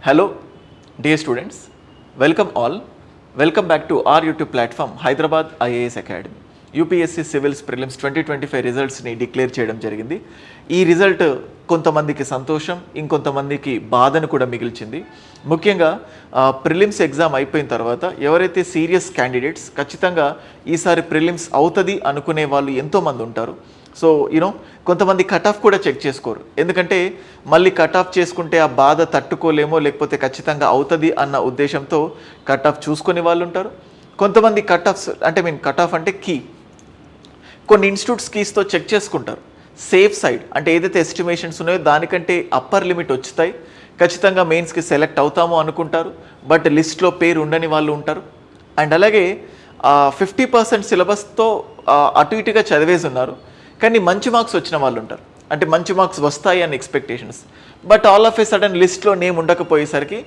Hello, dear students. Welcome all. Welcome back to our YouTube platform, Hyderabad IAS Academy. UPSC civils prelims 2025 రిజల్ట్స్ని declare చేయడం జరిగింది. ఈ result కొంతమందికి సంతోషం, ఇంకొంతమందికి బాధను కూడా మిగిల్చింది. ముఖ్యంగా ప్రిలిమ్స్ ఎగ్జామ్ అయిపోయిన తర్వాత ఎవరైతే సీరియస్ క్యాండిడేట్స్ ఖచ్చితంగా ఈసారి ప్రిలిమ్స్ అవుతుంది అనుకునే వాళ్ళు ఎంతోమంది ఉంటారు. సో కొంతమంది కట్ ఆఫ్ కూడా చెక్ చేసుకోరు, ఎందుకంటే మళ్ళీ కట్ ఆఫ్ చేసుకుంటే ఆ బాధ తట్టుకోలేమో, లేకపోతే ఖచ్చితంగా అవుతుంది అన్న ఉద్దేశంతో కట్ ఆఫ్ చూసుకునే వాళ్ళు ఉంటారు. కొంతమంది కట్ ఆఫ్ అంటే కీ కొన్ని ఇన్స్టిట్యూట్స్ కీస్తో చెక్ చేసుకుంటారు. సేఫ్ సైడ్ అంటే ఏదైతే ఎస్టిమేషన్స్ ఉన్నాయో దానికంటే అప్పర్ లిమిట్ వచ్చుతాయి, ఖచ్చితంగా మెయిన్స్కి సెలెక్ట్ అవుతామో అనుకుంటారు, బట్ లిస్ట్లో పేరు ఉండని వాళ్ళు ఉంటారు. అండ్ అలాగే 50% సిలబస్తో అటు ఇటుగా చదివేసి ఉన్నారు, కానీ మంచి మార్క్స్ వచ్చిన వాళ్ళు ఉంటారు, అంటే మంచి మార్క్స్ వస్తాయి అని expectations, but all of A sudden లిస్ట్లో నేమ్ ఉండకపోయేసరికి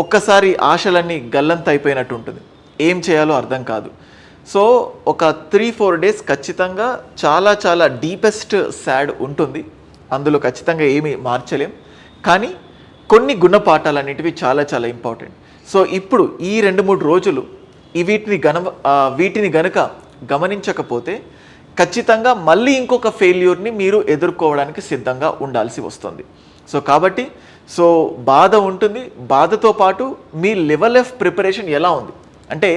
ఒక్కసారి ఆశలన్నీ గల్లంత అయిపోయినట్టు ఉంటుంది. ఏం చేయాలో అర్థం కాదు. సో ఒక 3-4 డేస్ ఖచ్చితంగా చాలా డీపెస్ట్ సాడ్ ఉంటుంది. అందులో ఖచ్చితంగా ఏమీ మార్చలేం, కానీ కొన్ని గుణపాఠాలు అనేటివి చాలా ఇంపార్టెంట్. సో ఇప్పుడు ఈ 2-3 రోజులు వీటిని గనక గమనించకపోతే ఖచ్చితంగా మళ్ళీ ఇంకొక ఫెయిల్యూర్ని మీరు ఎదుర్కోవడానికి సిద్ధంగా ఉండాల్సి వస్తుంది. సో కాబట్టి బాధ ఉంటుంది. బాధతో పాటు మీ లెవెల్ ఆఫ్ ప్రిపరేషన్ ఎలా ఉంది, అంటే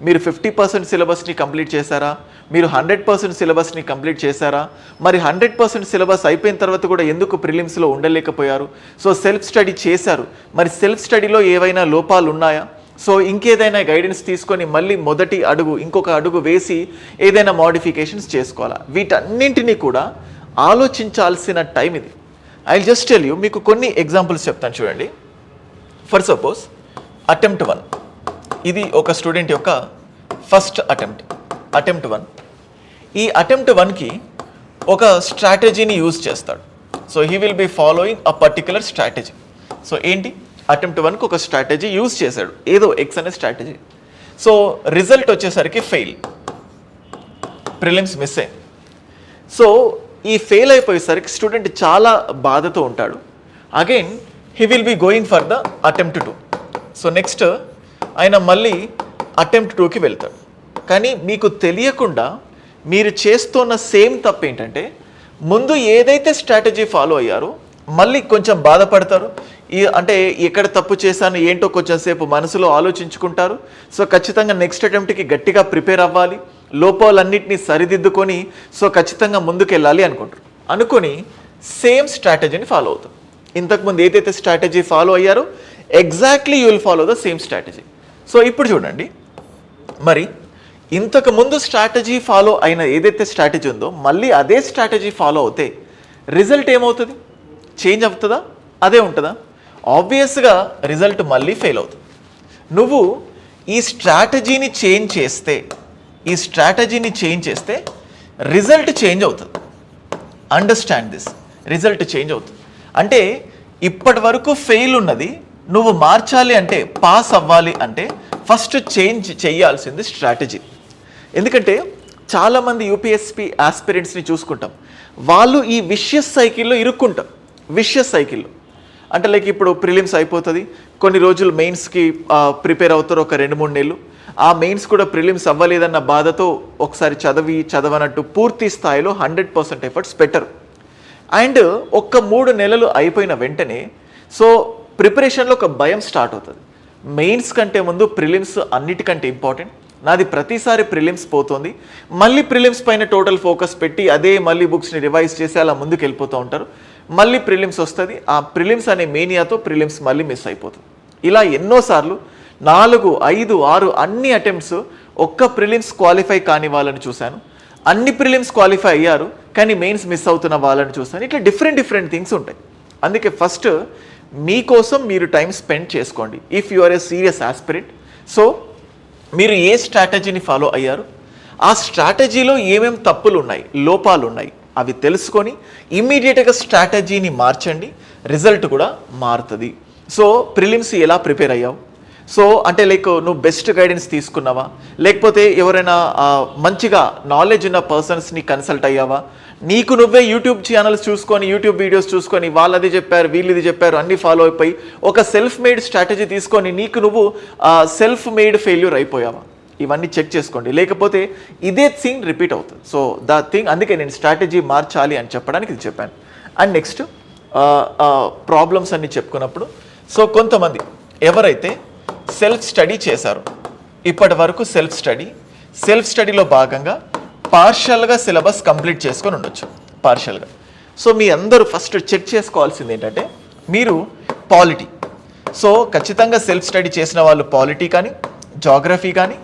మీరు 50% సిలబస్ని కంప్లీట్ చేశారా, మీరు 100% సిలబస్ని కంప్లీట్ చేశారా, మరి 100% సిలబస్ అయిపోయిన తర్వాత కూడా ఎందుకు ప్రిలిమ్స్లో ఉండలేకపోయారు? సో సెల్ఫ్ స్టడీ చేశారు, మరి సెల్ఫ్ స్టడీలో ఏవైనా లోపాలు ఉన్నాయా? సో ఇంకేదైనా గైడెన్స్ తీసుకొని మళ్ళీ మొదటి అడుగు ఇంకొక అడుగు వేసి ఏదైనా మోడిఫికేషన్స్ చేసుకోవాలా? వీటన్నింటినీ కూడా ఆలోచించాల్సిన టైం ఇది. ఐ జస్ట్ టెల్ యూ, మీకు కొన్ని ఎగ్జాంపుల్స్ చెప్తాను చూడండి. ఫర్ సపోజ్ అటెంప్ట్ 1, ఇది ఒక స్టూడెంట్ యొక్క ఫస్ట్ అటెంప్ట్ 1. ఈ అటెంప్ట్ 1కి ఒక స్ట్రాటజీని యూజ్ చేస్తాడు. So he will be following a particular strategy. So ఏంటి, అటెంప్ట్ 1కి ఒక స్ట్రాటజీ యూజ్ చేశాడు, ఏదో ఎక్స్ అనే స్ట్రాటజీ. సో రిజల్ట్ వచ్చేసరికి ఫెయిల్, ప్రిలిమ్స్ మిస్ అయింది. సో ఈ ఫెయిల్ అయిపోయేసరికి స్టూడెంట్ చాలా బాధతో ఉంటాడు. Again he will be going for the attempt 2. So next ఆయన మళ్ళీ అటెంప్ట్ 2కి వెళ్తాడు. కానీ మీకు తెలియకుండా మీరు చేస్తున్న సేమ్ తప్పు ఏంటంటే, ముందు ఏదైతే స్ట్రాటజీ ఫాలో అయ్యారో మళ్ళీ కొంచెం బాధపడతారు. అంటే ఎక్కడ తప్పు చేశాను ఏంటో కొంచెం సేపు మనసులో ఆలోచించుకుంటారు. సో ఖచ్చితంగా నెక్స్ట్ అటెంప్ట్కి గట్టిగా ప్రిపేర్ అవ్వాలి, లోపాలన్నింటినీ సరిదిద్దుకొని సో ఖచ్చితంగా ముందుకెళ్ళాలి అనుకొని సేమ్ స్ట్రాటజీని ఫాలో అవుతారు. ఇంతకుముందు ఏదైతే స్ట్రాటజీ ఫాలో అయ్యారో exactly you will follow the same strategy. So ఇప్పుడు చూడండి, మరి ఇంతకుముందు స్ట్రాటజీ ఫాలో అయిన ఏదైతే స్ట్రాటజీ ఉందో మళ్ళీ అదే స్ట్రాటజీ ఫాలో అవుతే రిజల్ట్ ఏమవుతుంది? చేంజ్ అవుతుందా? అదే ఉంటుందా? ఆబ్వియస్గా రిజల్ట్ మళ్ళీ ఫెయిల్ అవుతుంది. నువ్వు ఈ స్ట్రాటజీని చేంజ్ చేస్తే రిజల్ట్ చేంజ్ అవుతుంది. అండర్స్టాండ్ దిస్, రిజల్ట్ చేంజ్ అవుతుంది. అంటే ఇప్పటి వరకు ఫెయిల్ ఉన్నది నువ్వు మార్చాలి అంటే, పాస్ అవ్వాలి అంటే ఫస్ట్ చేంజ్ చేయాల్సింది స్ట్రాటజీ. ఎందుకంటే చాలామంది యూపీఎస్పీ ఆస్పిరెంట్స్ని చూసుకుంటాం, వాళ్ళు ఈ విషియస్ సైకిల్లో ఇరుక్కుంటారు. విషియస్ సైకిల్లో అంటే లైక్ ఇప్పుడు ప్రిలిమ్స్ అయిపోతుంది, కొన్ని రోజులు మెయిన్స్కి ప్రిపేర్ అవుతారు, ఒక 2-3 నెలలు. ఆ మెయిన్స్ కూడా ప్రిలిమ్స్ అవ్వలేదన్న బాధతో ఒకసారి చదవనట్టు పూర్తి స్థాయిలో 100% ఎఫర్ట్స్ పెట్టరు. అండ్ ఒక్క 3 నెలలు అయిపోయిన వెంటనే సో ప్రిపరేషన్లో ఒక భయం స్టార్ట్ అవుతుంది. మెయిన్స్ కంటే ముందు ప్రిలిమ్స్ అన్నిటికంటే ఇంపార్టెంట్. నాది ప్రతిసారి ప్రిలిమ్స్ పోతుంది, మళ్ళీ ప్రిలిమ్స్ పైన టోటల్ ఫోకస్ పెట్టి అదే మళ్ళీ బుక్స్ని రివైజ్ చేసి అలా ముందుకు వెళ్ళిపోతూ ఉంటారు. మళ్ళీ ప్రిలిమ్స్ వస్తుంది, ఆ ప్రిలిమ్స్ అనే మేనియాతో ప్రిలిమ్స్ మళ్ళీ మిస్ అయిపోతుంది. ఇలా ఎన్నోసార్లు 4, 5, 6 అన్ని అటెంప్ట్స్ ఒక్క ప్రిలిమ్స్ క్వాలిఫై కాని వాళ్ళని చూశాను, అన్ని ప్రిలిమ్స్ క్వాలిఫై అయ్యారు కానీ మెయిన్స్ మిస్ అవుతున్న వాళ్ళని చూశాను. ఇట్లా డిఫరెంట్ థింగ్స్ ఉంటాయి. అందుకే ఫస్ట్ మీకోసం మీరు టైం స్పెండ్ చేసుకోండి. If you are a serious aspirant, so మీరు ఏ స్ట్రాటజీని ఫాలో అయ్యారు, ఆ స్ట్రాటజీలో ఏమేమి తప్పులు ఉన్నాయి, లోపాలు ఉన్నాయి, అవి తెలుసుకొని ఇమ్మీడియట్గా స్ట్రాటజీని మార్చండి, రిజల్ట్ కూడా మారుతుంది. సో ప్రిలిమ్స్ ఎలా ప్రిపేర్ అయ్యావు? సో అంటే లైక్ నువ్వు బెస్ట్ గైడెన్స్ తీసుకున్నావా, లేకపోతే ఎవరైనా మంచిగా నాలెడ్జ్ ఉన్న పర్సన్స్ని కన్సల్ట్ అయ్యావా, నీకు నువ్వే యూట్యూబ్ ఛానల్స్ చూసుకొని యూట్యూబ్ వీడియోస్ చూసుకొని వాళ్ళది చెప్పారు వీళ్ళు ఇది చెప్పారు అన్ని ఫాలో అయిపోయి ఒక సెల్ఫ్ మేడ్ స్ట్రాటజీ తీసుకొని నీకు నువ్వు సెల్ఫ్ మేడ్ ఫెయిల్యూర్ అయిపోయావా? ఇవన్నీ చెక్ చేసుకోండి, లేకపోతే ఇదే థింగ్ రిపీట్ అవుతుంది. సో ద థింగ్, అందుకే నేను స్ట్రాటజీ మార్చాలి అని చెప్పడానికి ఇది చెప్పాను. అండ్ నెక్స్ట్ ప్రాబ్లమ్స్ అన్ని చెప్పుకున్నప్పుడు, సో కొంతమంది ఎవరైతే సెల్ఫ్ స్టడీ చేశారో ఇప్పటి వరకు సెల్ఫ్ స్టడీలో భాగంగా పార్షియల్గా సిలబస్ కంప్లీట్ చేసుకొని ఉండొచ్చు పార్షియల్గా. సో మీ అందరూ ఫస్ట్ చెక్ చేసుకోవాల్సింది ఏంటంటే మీరు పాలిటీ, సో ఖచ్చితంగా సెల్ఫ్ స్టడీ చేసిన వాళ్ళు పాలిటీ కానీ జాగ్రఫీ కానీ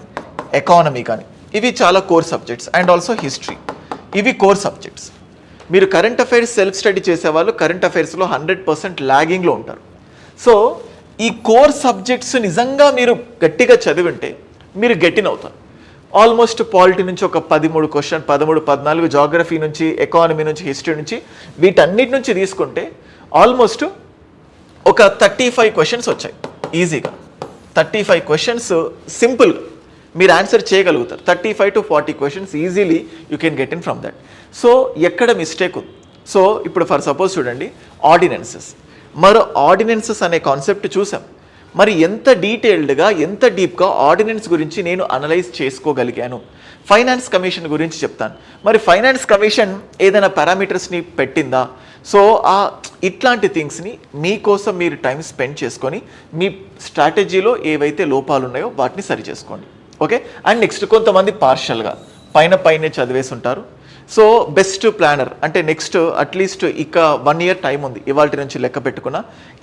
ఎకానమీ కానీ ఇవి చాలా core subjects, and also history, ఇవి కోర్ సబ్జెక్ట్స్. మీరు కరెంట్ అఫైర్స్ సెల్ఫ్ స్టడీ చేసేవాళ్ళు కరెంట్ అఫైర్స్లో 100% ల్యాగింగ్లో ఉంటారు. సో ఈ కోర్ సబ్జెక్ట్స్ నిజంగా మీరు గట్టిగా చదివింటే మీరు గెట్టిన్ అవుతారు. ఆల్మోస్ట్ పాలిటీ నుంచి ఒక 13 క్వశ్చన్, 13, 14, జాగ్రఫీ నుంచి, ఎకానమీ నుంచి, హిస్టరీ నుంచి, వీటన్నిటి నుంచి తీసుకుంటే ఆల్మోస్ట్ ఒక 35 క్వశ్చన్స్ వచ్చాయి ఈజీగా. 35 క్వశ్చన్స్ సింపుల్గా మీరు ఆన్సర్ చేయగలుగుతారు. 35 to 40 questions easily you can get in from that. So ఎక్కడ మిస్టేక్ ఉంది? సో ఇప్పుడు ఫర్ సపోజ్ చూడండి, ఆర్డినెన్సెస్, మరో ఆర్డినెన్సెస్ అనే కాన్సెప్ట్ చూసాం. మరి ఎంత డీటెయిల్డ్గా ఎంత డీప్గా ఆర్డినెన్స్ గురించి నేను అనలైజ్ చేసుకోగలిగాను? ఫైనాన్స్ కమిషన్ గురించి చెప్తాను. మరి ఫైనాన్స్ కమిషన్ ఏదైనా పారామీటర్స్ని పెట్టిందా? సో ఇట్లాంటి థింగ్స్ని మీకోసం మీరు టైం స్పెండ్ చేసుకొని మీ స్ట్రాటజీలో ఏవైతే లోపాలు ఉన్నాయో వాటిని సరి చేసుకోండి. ఓకే. అండ్ నెక్స్ట్ కొంతమంది పార్షల్గా పైనే చదివేసి ఉంటారు. సో బెస్ట్ ప్లానర్ అంటే నెక్స్ట్ అట్లీస్ట్ ఇక 1 year టైం ఉంది, ఇవాళ నుంచి లెక్క పెట్టుకున్న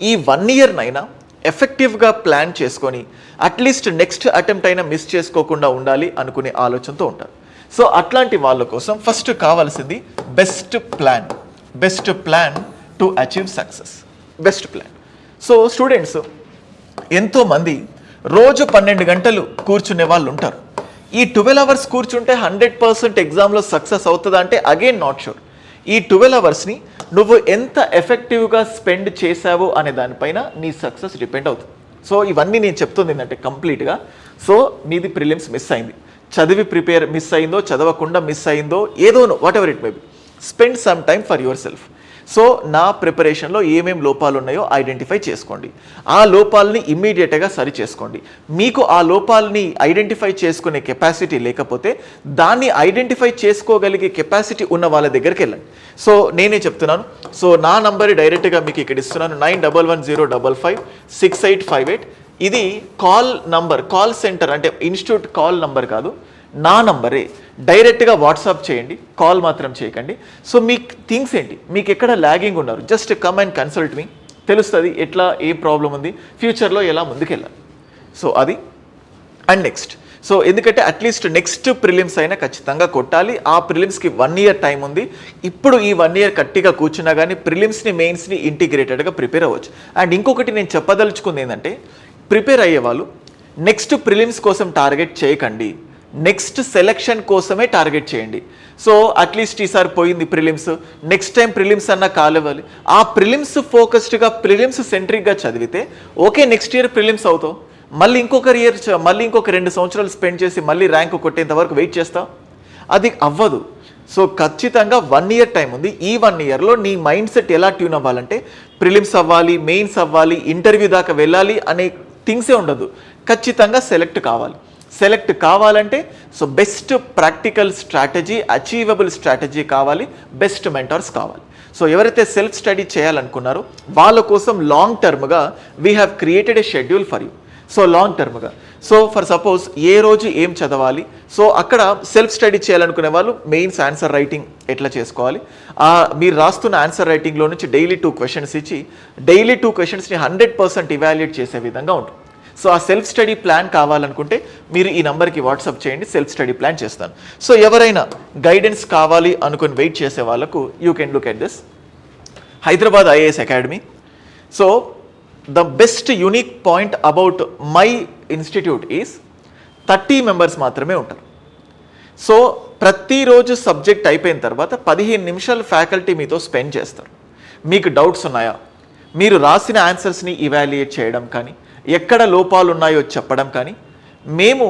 ఈ 1 yearనైనా ఎఫెక్టివ్గా ప్లాన్ చేసుకొని అట్లీస్ట్ నెక్స్ట్ అటెంప్ట్ అయినా మిస్ చేసుకోకుండా ఉండాలి అనుకునే ఆలోచనతో ఉంటారు. సో అట్లాంటి వాళ్ళ కోసం ఫస్ట్ కావాల్సింది best plan to achieve success. Best plan. So students ఎంతోమంది రోజు 12 గంటలు కూర్చునే వాళ్ళు ఉంటారు. ఈ 12 hours కూర్చుంటే 100% ఎగ్జామ్లో సక్సెస్ అవుతుందా అంటే అగైన్ నాట్ షూర్. ఈ 12 hoursని నువ్వు ఎంత ఎఫెక్టివ్గా స్పెండ్ చేసావు అనే దానిపైన నీ సక్సెస్ డిపెండ్ అవుతుంది. సో ఇవన్నీ నేను చెప్తుంది ఏంటంటే కంప్లీట్గా, సో మీది ప్రిలిమ్స్ మిస్ అయింది, చదివి ప్రిపేర్ మిస్ అయిందో, చదవకుండా మిస్ అయిందో, ఏదోనో whatever it may be, spend some time for yourself. So నా ప్రిపరేషన్లో ఏమేమి లోపాలు ఉన్నాయో ఐడెంటిఫై చేసుకోండి, ఆ లోపాలని ఇమ్మీడియట్గా సరి చేసుకోండి. మీకు ఆ లోపాలని ఐడెంటిఫై చేసుకునే కెపాసిటీ లేకపోతే దాన్ని ఐడెంటిఫై చేసుకోగలిగే కెపాసిటీ ఉన్న వాళ్ళ దగ్గరికి వెళ్ళండి. సో నేనే చెప్తున్నాను, సో నా నంబర్ డైరెక్ట్గా మీకు ఇక్కడ ఇస్తున్నాను, 9110556858. ఇది కాల్ నంబర్, కాల్ సెంటర్ అంటే ఇన్స్టిట్యూట్ కాల్ నంబర్ కాదు, నా నంబరే. డైరెక్ట్గా వాట్సాప్ చేయండి, కాల్ మాత్రం చేయకండి. సో మీ థింగ్స్ ఏంటి, మీకు ఎక్కడ ల్యాగింగ్ ఉన్నారు, జస్ట్ కమ్ అండ్ కన్సల్ట్ మీ, తెలుస్తుంది ఎట్లా ఏ ప్రాబ్లం ఉంది, ఫ్యూచర్లో ఎలా ముందుకెళ్ళాలి. సో అది. అండ్ నెక్స్ట్, సో ఎందుకంటే అట్లీస్ట్ నెక్స్ట్ ప్రిలిమ్స్ అయినా ఖచ్చితంగా కొట్టాలి. ఆ ప్రిలిమ్స్కి 1 year టైం ఉంది. ఇప్పుడు ఈ 1 year గట్టిగా కూర్చున్నా కానీ ప్రిలిమ్స్ని మెయిన్స్ని ఇంటిగ్రేటెడ్గా ప్రిపేర్ అవ్వచ్చు. అండ్ ఇంకొకటి నేను చెప్పదలుచుకుంది ఏంటంటే, ప్రిపేర్ అయ్యేవాళ్ళు నెక్స్ట్ ప్రిలిమ్స్ కోసం టార్గెట్ చేయకండి, నెక్స్ట్ సెలెక్షన్ కోసమే టార్గెట్ చేయండి. సో అట్లీస్ట్ ఈసారి పోయింది ప్రిలిమ్స్, నెక్స్ట్ టైం ప్రిలిమ్స్ అన్నా కాలేవాలి. ఆ ప్రిలిమ్స్ ఫోకస్డ్గా ప్రిలిమ్స్ సెంట్రిక్గా చదివితే ఓకే, నెక్స్ట్ ఇయర్ ప్రిలిమ్స్ అవుతావు, మళ్ళీ ఇంకొక 2 సంవత్సరాలు స్పెండ్ చేసి మళ్ళీ ర్యాంక్ కొట్టేంత వరకు వెయిట్ చేస్తావు, అది అవ్వదు. సో ఖచ్చితంగా 1 year టైం ఉంది. ఈ 1 yearలో నీ మైండ్ సెట్ ఎలా ట్యూన్ అవ్వాలంటే ప్రిలిమ్స్ అవ్వాలి, మెయిన్స్ అవ్వాలి, ఇంటర్వ్యూ దాకా వెళ్ళాలి అనే థింగ్సే ఉండదు. ఖచ్చితంగా సెలెక్ట్ కావాలంటే so best practical strategy, achievable strategy కావాలి, బెస్ట్ మెంటర్స్ కావాలి. సో ఎవరైతే సెల్ఫ్ స్టడీ చేయాలనుకున్నారో వాళ్ళ కోసం లాంగ్ టర్మ్గా we have created a schedule for you. So long టర్మ్గా, సో ఫర్ సపోజ్ ఏ రోజు ఏం చదవాలి, సో అక్కడ సెల్ఫ్ స్టడీ చేయాలనుకునే వాళ్ళు మెయిన్స్ ఆన్సర్ రైటింగ్ ఎట్లా చేసుకోవాలి, మీరు రాస్తున్న ఆన్సర్ రైటింగ్లో నుంచి డైలీ 2 questions ఇచ్చి డైలీ 2 questionsని 100% ఇవాల్యుయేట్ చేసే విధంగా ఉంటుంది. సో ఆ సెల్ఫ్ స్టడీ ప్లాన్ కావాలనుకుంటే మీరు ఈ నంబర్కి వాట్సాప్ చేయండి, సెల్ఫ్ స్టడీ ప్లాన్ చేస్తాను. సో ఎవరైనా గైడెన్స్ కావాలి అనుకుని వెయిట్ చేసే వాళ్ళకు you can look at this Hyderabad IAS academy. So the best unique point about my institute is 30 members మాత్రమే ఉంటారు. సో ప్రతిరోజు సబ్జెక్ట్ అయిపోయిన తర్వాత 15 నిమిషాలు ఫ్యాకల్టీ మీతో స్పెండ్ చేస్తారు. మీకు డౌట్స్ ఉన్నాయా, మీరు రాసిన ఆన్సర్స్ని ఇవాల్యుయేట్ చేయడం కానీ, ఎక్కడ లోపాలు ఉన్నాయో చెప్పడం కానీ, మేము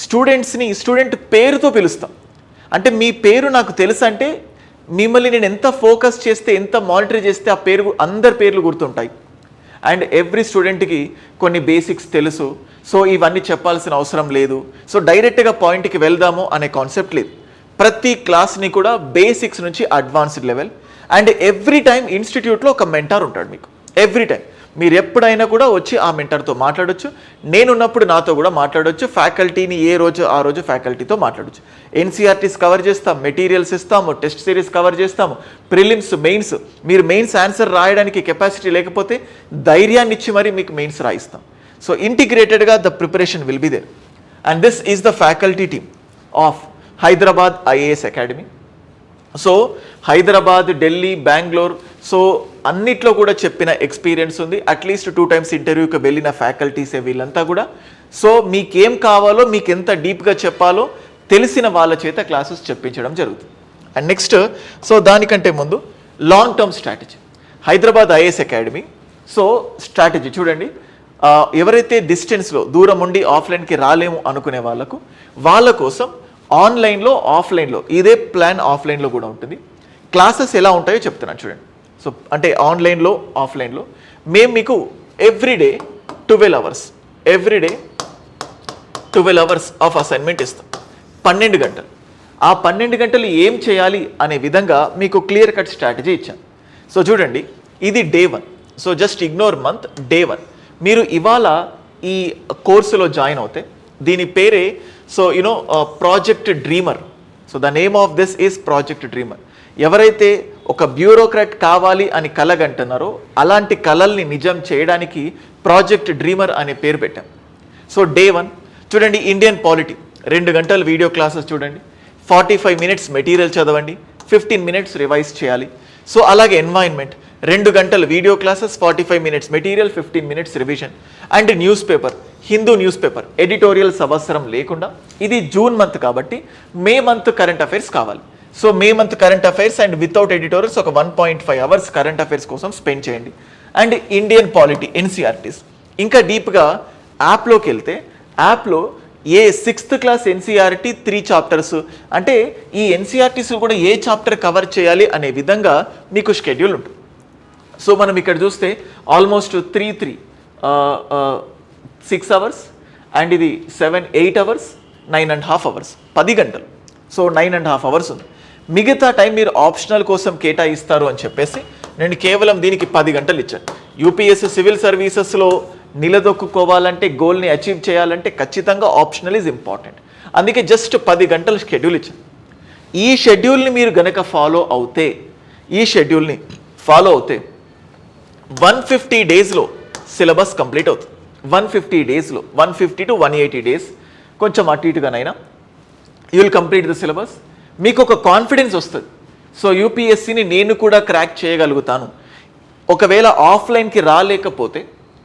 స్టూడెంట్ పేరుతో పిలుస్తాం. అంటే మీ పేరు నాకు తెలుసు అంటే మిమ్మల్ని నేను ఎంత ఫోకస్ చేస్తే, ఎంత మానిటర్ చేస్తే ఆ పేరు, అందరి పేర్లు గుర్తుంటాయి. అండ్ ఎవ్రీ స్టూడెంట్కి కొన్ని బేసిక్స్ తెలుసు. సో ఇవన్నీ చెప్పాల్సిన అవసరం లేదు. సో డైరెక్ట్గా పాయింట్కి వెళ్దాము అనే కాన్సెప్ట్ లేదు. ప్రతి క్లాస్ని కూడా బేసిక్స్ నుంచి advanced level. And every time ఇన్స్టిట్యూట్లో ఒక మెంటార్ ఉంటాడు మీకు. ఎవ్రీ టైం మీరు ఎప్పుడైనా కూడా వచ్చి ఆ మెంటర్తో మాట్లాడొచ్చు. నేనున్నప్పుడు నాతో కూడా మాట్లాడొచ్చు. ఫ్యాకల్టీని ఏ రోజు ఆ రోజు ఫ్యాకల్టీతో మాట్లాడొచ్చు. ఎన్సీఆర్టీస్ కవర్ చేస్తాం, మెటీరియల్స్ ఇస్తాము, టెస్ట్ సిరీస్ కవర్ చేస్తాము, ప్రిలిమ్స్, మెయిన్స్. మీరు మెయిన్స్ ఆన్సర్ రాయడానికి కెపాసిటీ లేకపోతే ధైర్యాన్ని ఇచ్చి మరి మీకు మెయిన్స్ రాయిస్తాం. సో ఇంటిగ్రేటెడ్గా the preparation will be there. And this is the faculty team of Hyderabad IAS academy. So Hyderabad, Delhi, Bengaluru, so అన్నిట్లో కూడా చెప్పిన ఎక్స్పీరియన్స్ ఉంది. అట్లీస్ట్ 2 times ఇంటర్వ్యూకి వెళ్ళిన ఫ్యాకల్టీసే వీళ్ళంతా కూడా. సో మీకేం కావాలో, మీకు ఎంత డీప్గా చెప్పాలో తెలిసిన వాళ్ళ చేత క్లాసెస్ చెప్పించడం జరుగుతుంది. అండ్ నెక్స్ట్, సో దానికంటే ముందు long term strategy Hyderabad IAS academy. So strategy చూడండి, ఎవరైతే డిస్టెన్స్లో దూరం ఉండి ఆఫ్లైన్కి రాలేము అనుకునే వాళ్ళ కోసం ఆన్లైన్లో, ఆఫ్లైన్లో ఇదే ప్లాన్ ఆఫ్లైన్లో కూడా ఉంటుంది. క్లాసెస్ ఎలా ఉంటాయో చెప్తున్నాను చూడండి. సో అంటే ఆన్లైన్లో, ఆఫ్లైన్లో మేము మీకు everyday 12 hours, everyday 12 hours of assignment ఇస్తాం. 12 గంటలు. ఆ 12 గంటలు ఏం చేయాలి అనే విధంగా మీకు క్లియర్ కట్ స్ట్రాటజీ ఇచ్చాను. సో చూడండి, ఇది day 1. So just ignore month, day 1. మీరు ఇవాళ ఈ కోర్సులో జాయిన్ అవుతే, దీని పేరే so project dreamer. So the name of this is project dreamer. ఎవరైతే ఒక బ్యూరోక్రాట్ కావాలి అని కలగంటున్నారో అలాంటి కలల్ని నిజం చేయడానికి ప్రాజెక్ట్ డ్రీమర్ అనే పేరు పెట్టాం. సో డే 1 చూడండి, ఇండియన్ పాలిటీ 2 గంటలు వీడియో క్లాసెస్ చూడండి, 45 minutes మెటీరియల్ చదవండి, 15 minutes రివైజ్ చేయాలి. సో అలాగే ఎన్వైర్న్మెంట్ 2 గంటలు video classes, 45 minutes material, 15 minutes revision. And news paper, Hindu news paper, editorials అవసరం లేకుండా. ఇది జూన్ మంత్ కాబట్టి మే మంత్ కరెంట్ అఫైర్స్ కావాలి. So May month current affairs and without editorials ఒక 1.5 hours కరెంట్ అఫైర్స్ కోసం spend చేయండి. And Indian polity, NCERTs. ఇంకా డీప్గా యాప్లోకి వెళ్తే, యాప్లో 6th class ఎన్సీఆర్టీ 3 chapters, అంటే ఈ ఎన్సీఆర్టీస్ కూడా ఏ చాప్టర్ కవర్ చేయాలి అనే విధంగా మీకు షెడ్యూల్ ఉంటుంది. సో మనం ఇక్కడ చూస్తే ఆల్మోస్ట్ 6 hours అండ్ ఇది 7-8 hours, 9.5 hours, 10 గంటలు. సో 9.5 hours ఉంది. మిగతా టైం మీరు ఆప్షనల్ కోసం కేటాయిస్తారు అని చెప్పేసి నేను కేవలం దీనికి 10 గంటలు ఇచ్చాను. యూపీఎస్సీ సివిల్ సర్వీసెస్లో నిలదొక్కుకోవాలంటే, గోల్ని అచీవ్ చేయాలంటే ఖచ్చితంగా ఆప్షనల్ ఈజ్ ఇంపార్టెంట్. అందుకే జస్ట్ 10 గంటలు షెడ్యూల్ ఇచ్చాను. ఈ షెడ్యూల్ని మీరు గనక ఫాలో అవుతే, 150 daysలో సిలబస్ కంప్లీట్ అవుతుంది. 150 daysలో, 150 to 180 days, కొంచెం అటు ఇటుగానైనా you will complete the syllabus. మీకు ఒక కాన్ఫిడెన్స్ వస్తుంది. సో యూపీఎస్సీని నేను కూడా క్రాక్ చేయగలుగుతాను. ఒకవేళ ఆఫ్లైన్కి రాలేకపోతే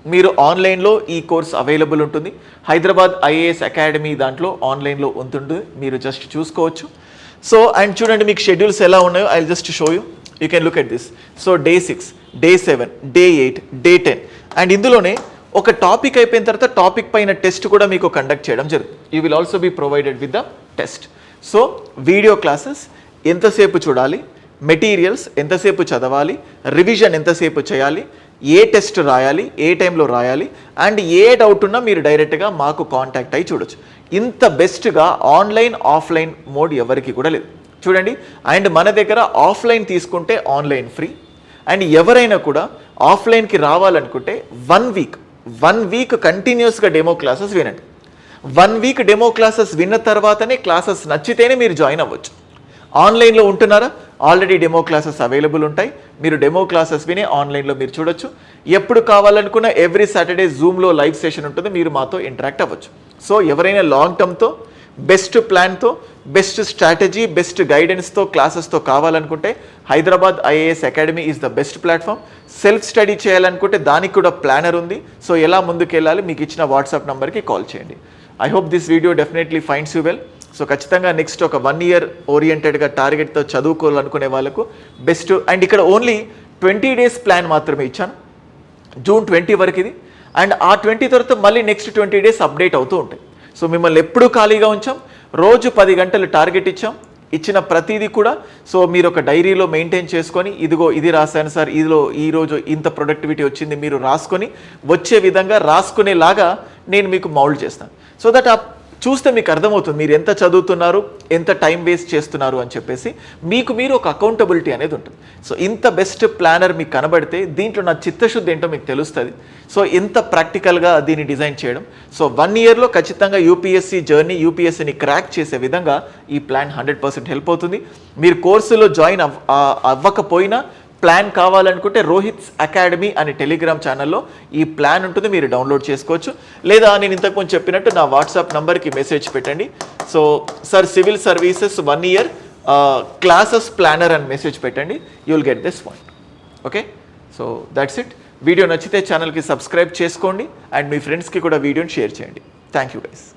మీరు ఆన్లైన్లో ఈ కోర్స్ అవైలబుల్ ఉంటుంది. హైదరాబాద్ ఐఏఎస్ అకాడమీ దాంట్లో ఆన్లైన్లో ఉంటుంది, మీరు జస్ట్ చూసుకోవచ్చు. సో అండ్ చూడండి మీకు షెడ్యూల్స్ ఎలా ఉన్నాయో I just show you. You can look at this. So day 6, day 7, day 8, day 10. And ఇందులోనే ఒక టాపిక్ అయిపోయిన తర్వాత టాపిక్ పైన టెస్ట్ కూడా మీకు కండక్ట్ చేయడం జరుగుతుంది. You will also be provided with the test. So video classes ఎంతసేపు చూడాలి, మెటీరియల్స్ ఎంతసేపు చదవాలి, రివిజన్ ఎంతసేపు చేయాలి, ఏ టెస్ట్ రాయాలి, ఏ టైంలో రాయాలి, అండ్ ఏ డౌట్ ఉన్నా మీరు డైరెక్ట్గా మాకు కాంటాక్ట్ అయ్యి చూడొచ్చు. ఇంత బెస్ట్గా ఆన్లైన్, ఆఫ్లైన్ మోడ్ ఎవరికి కూడా లేదు చూడండి. అండ్ మన దగ్గర ఆఫ్లైన్ తీసుకుంటే ఆన్లైన్ ఫ్రీ. అండ్ ఎవరైనా కూడా ఆఫ్లైన్కి రావాలనుకుంటే 1 week కంటిన్యూస్గా డెమో క్లాసెస్ వినండి. 1 week డెమో క్లాసెస్ విన్న తర్వాతనే క్లాసెస్ నచ్చితేనే మీరు జాయిన్ అవ్వచ్చు. ఆన్లైన్లో ఉంటున్నారా, ఆల్రెడీ డెమో క్లాసెస్ అవైలబుల్ ఉంటాయి. మీరు డెమో క్లాసెస్ విని ఆన్లైన్లో మీరు చూడొచ్చు. ఎప్పుడు కావాలనుకున్న ఎవ్రీ సాటర్డే జూమ్లో లైవ్ సెషన్ ఉంటుంది, మీరు మాతో ఇంటరాక్ట్ అవ్వచ్చు. సో ఎవరైనా లాంగ్ టర్మ్తో, బెస్ట్ ప్లాన్తో, బెస్ట్ స్ట్రాటజీ, బెస్ట్ గైడెన్స్తో, క్లాసెస్తో కావాలనుకుంటే Hyderabad IAS academy is the best platform. Self study చేయాలనుకుంటే దానికి కూడా ప్లానర్ ఉంది. సో ఎలా ముందుకు వెళ్ళాలి మీకు ఇచ్చిన వాట్సాప్ నెంబర్కి కాల్ చేయండి. I hope this video definitely finds you well. So ఖచ్చితంగా నెక్స్ట్ ఒక 1 year ఓరియంటెడ్గా టార్గెట్తో చదువుకోవాలనుకునే వాళ్ళకు బెస్ట్. అండ్ ఇక్కడ ఓన్లీ 20 days ప్లాన్ మాత్రమే ఇచ్చాను, June 20 వరకు ఇది. అండ్ ఆ 20 తర్వాత మళ్ళీ నెక్స్ట్ 20 days అప్డేట్ అవుతూ ఉంటాయి. సో మిమ్మల్ని ఎప్పుడూ ఖాళీగా ఉంచాం. రోజు 10 గంటలు టార్గెట్ ఇచ్చాం. ఇచ్చిన ప్రతిదీ కూడా సో మీరు ఒక డైరీలో మెయింటైన్ చేసుకొని ఇదిగో ఇది రాశాను సార్, ఈరోజు ఇంత ప్రొడక్టివిటీ వచ్చింది మీరు రాసుకొని వచ్చే విధంగా రాసుకునేలాగా నేను మీకు మౌల్డ్ చేస్తాను. సో దట్ చూస్తే మీకు అర్థమవుతుంది మీరు ఎంత చదువుతున్నారు, ఎంత టైం వేస్ట్ చేస్తున్నారు అని చెప్పేసి మీకు మీరు ఒక అకౌంటబిలిటీ అనేది ఉంటుంది. సో ఇంత బెస్ట్ ప్లానర్ మీకు కనబడితే దీంట్లో నా చిత్తశుద్ధి ఏంటో మీకు తెలుస్తుంది. సో ఎంత ప్రాక్టికల్గా దీన్ని డిజైన్ చేయడం. సో 1 ఇయర్లో ఖచ్చితంగా యూపీఎస్సీ జర్నీ, యూపీఎస్సీని క్రాక్ చేసే విధంగా ఈ ప్లాన్ 100% హెల్ప్ అవుతుంది. మీరు కోర్సులో జాయిన్ అవ్వకపోయినా ప్లాన్ కావాలనుకుంటే రోహిత్స్ అకాడమీ అనే టెలిగ్రామ్ ఛానల్లో ఈ ప్లాన్ ఉంటుంది, మీరు డౌన్లోడ్ చేసుకోవచ్చు. లేదా నేను ఇంతకుముందు చెప్పినట్టు నా వాట్సాప్ నంబర్కి మెసేజ్ పెట్టండి. So sir civil services 1 year classes planner అని మెసేజ్ పెట్టండి, you will get this point. Okay, so that's it. Video నచ్చితే ఛానల్కి సబ్స్క్రైబ్ చేసుకోండి అండ్ మీ ఫ్రెండ్స్కి కూడా వీడియోని షేర్ చేయండి. Thank you guys.